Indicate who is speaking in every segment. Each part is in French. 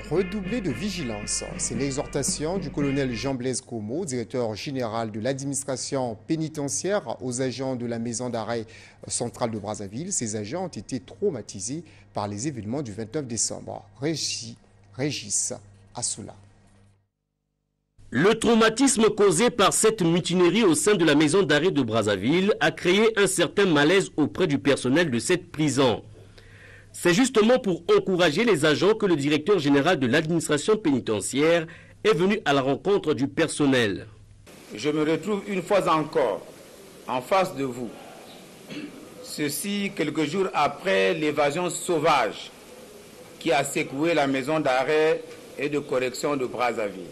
Speaker 1: Redoubler de vigilance, c'est l'exhortation du colonel Jean-Blaise Como, directeur général de l'administration pénitentiaire, aux agents de la maison d'arrêt centrale de Brazzaville. Ces agents ont été traumatisés par les événements du 29 décembre. Régis Assoula.
Speaker 2: Le traumatisme causé par cette mutinerie au sein de la maison d'arrêt de Brazzaville a créé un certain malaise auprès du personnel de cette prison. C'est justement pour encourager les agents que le directeur général de l'administration pénitentiaire est venu à la rencontre du personnel.
Speaker 3: Je me retrouve une fois encore en face de vous. Ceci quelques jours après l'évasion sauvage qui a secoué la maison d'arrêt et de correction de Brazzaville.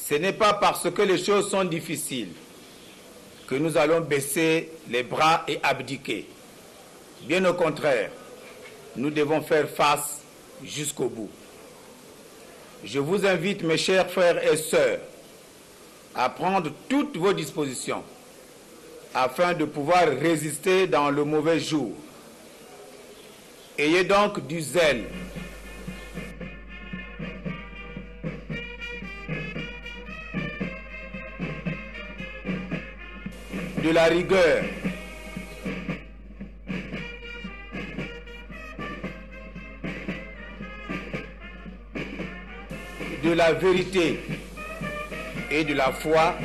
Speaker 3: Ce n'est pas parce que les choses sont difficiles que nous allons baisser les bras et abdiquer. Bien au contraire, nous devons faire face jusqu'au bout. Je vous invite, mes chers frères et sœurs, à prendre toutes vos dispositions afin de pouvoir résister dans le mauvais jour. Ayez donc du zèle. De la rigueur. De la vérité et de la foi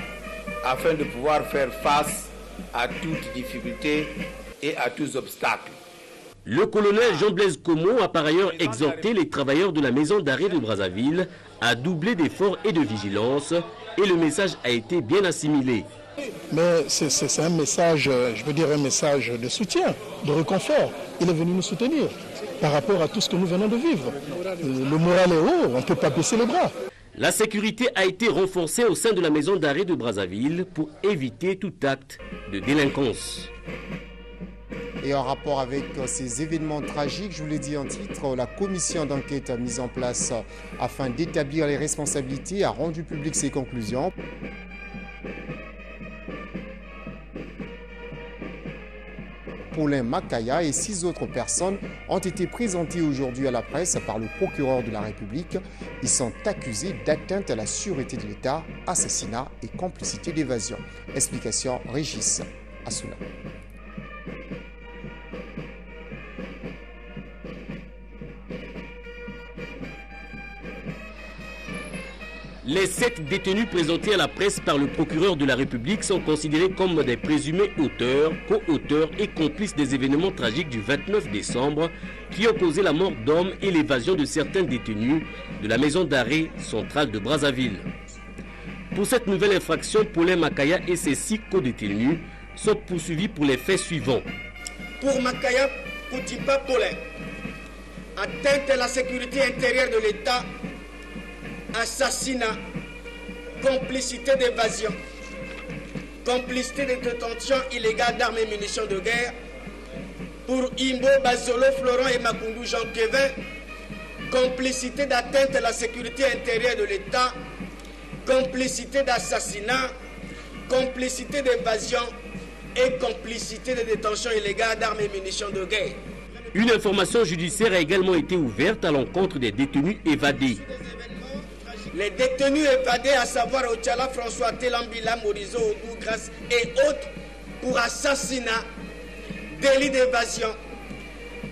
Speaker 3: afin de pouvoir faire face à toute difficulté et à tous obstacles.
Speaker 2: Le colonel Jean-Blaise Como a par ailleurs exhorté les travailleurs de la maison d'arrêt de Brazzaville à doubler d'efforts et de vigilance et le message a été bien assimilé.
Speaker 4: Mais c'est un message, je veux dire un message de soutien, de réconfort. Il est venu nous soutenir par rapport à tout ce que nous venons de vivre. Le moral est haut, on ne peut pas baisser les bras.
Speaker 2: La sécurité a été renforcée au sein de la maison d'arrêt de Brazzaville pour éviter tout acte de délinquance.
Speaker 1: Et en rapport avec ces événements tragiques, je vous l'ai dit en titre, la commission d'enquête mise en place afin d'établir les responsabilités a rendu public ses conclusions. Paulin Makaya et 6 autres personnes ont été présentées aujourd'hui à la presse par le procureur de la République. Ils sont accusés d'atteinte à la sûreté de l'État, assassinat et complicité d'évasion. Explication Régis Assoula.
Speaker 2: Les 7 détenus présentés à la presse par le procureur de la République sont considérés comme des présumés auteurs, co-auteurs et complices des événements tragiques du 29 décembre qui ont causé la mort d'hommes et l'évasion de certains détenus de la maison d'arrêt centrale de Brazzaville. Pour cette nouvelle infraction, Paulin Makaya et ses 6 co-détenus sont poursuivis pour les faits suivants.
Speaker 5: Pour Makaya Koutipa Paulin, atteinte à la sécurité intérieure de l'État, assassinat, complicité d'évasion, complicité de détention illégale d'armes et munitions de guerre. Pour Imbo, Bazolo, Florent et Makundu Jean-Kevin, complicité d'atteinte à la sécurité intérieure de l'État, complicité d'assassinat, complicité d'évasion et complicité de détention illégale d'armes et munitions de guerre.
Speaker 2: Une information judiciaire a également été ouverte à l'encontre des détenus évadés.
Speaker 5: Les détenus évadés, à savoir Ochala, François Telambila, Morizo, Ougou-Grasse et autres, pour assassinat, délit d'évasion,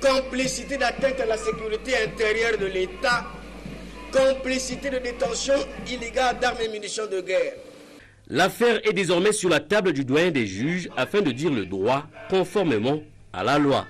Speaker 5: complicité d'atteinte à la sécurité intérieure de l'État, complicité de détention illégale d'armes et munitions de guerre.
Speaker 2: L'affaire est désormais sur la table du doyen des juges afin de dire le droit conformément à la loi.